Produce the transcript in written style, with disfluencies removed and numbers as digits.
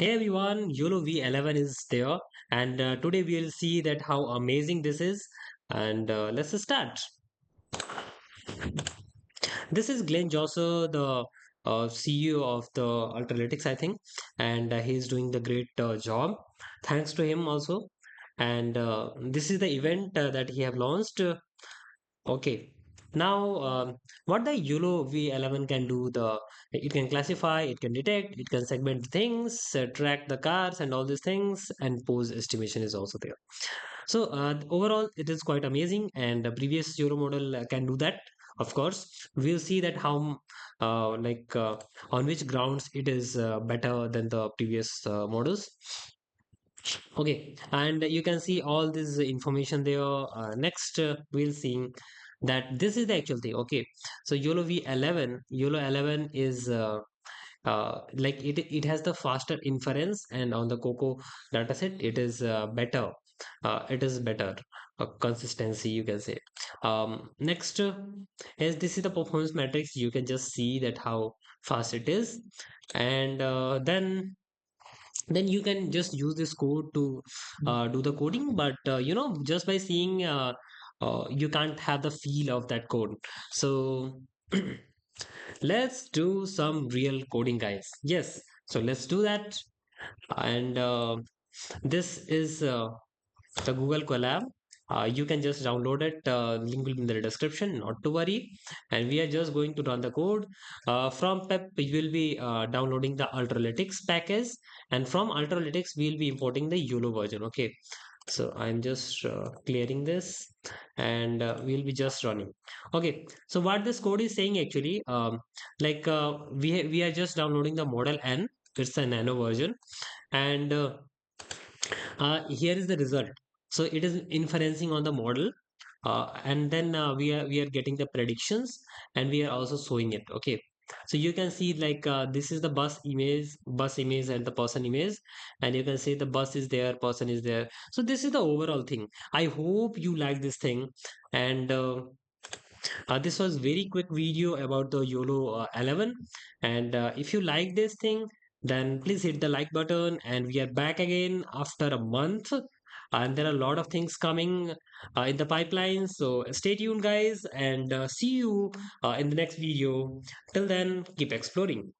Hey everyone, YOLO V11 is there, and today we'll see that how amazing this is. And let's start. This is Glenn Josser, the CEO of the Ultralytics, I think, and he's doing the great job. Thanks to him also. And this is the event that he have launched. Okay. Now, what the YOLO V11 can do, it can classify, it can detect, it can segment things, track the cars and all these things, and pose estimation is also there. So overall, it is quite amazing, and the previous Euro model can do that. Of course, we'll see that how, on which grounds it is better than the previous models. Okay, and you can see all this information there. Next, we'll see that this is the actual thing. Okay, so YOLO 11 is like it has the faster inference, and on the Coco dataset, it is better. It is better consistency, you can say. Next, as this is the performance matrix, you can just see that how fast it is, and then you can just use this code to do the coding, but just by seeing you can't have the feel of that code. So let's do some real coding, guys. Yes, so let's do that. And this is the Google Colab. You can just download it. Link will be in the description. Not to worry. And we are just going to run the code. From PEP, we will be downloading the Ultralytics package, and from Ultralytics, we'll be importing the YOLO version. Okay. So I'm just clearing this, and we'll be just running. Okay. So what this code is saying actually, we are just downloading the Model N. It's a nano version, and here is the result. So it is inferencing on the model, and then we are getting the predictions, and we are also showing it. Okay, so you can see like this is the bus image and the person image, and you can see the bus is there, person is there. So this is the overall thing. I hope you like this thing, and this was very quick video about the YOLO 11. And if you like this thing, then please hit the like button. And we are back again after a month. And there are a lot of things coming in the pipeline. So stay tuned, guys, and see you in the next video. Till then, keep exploring.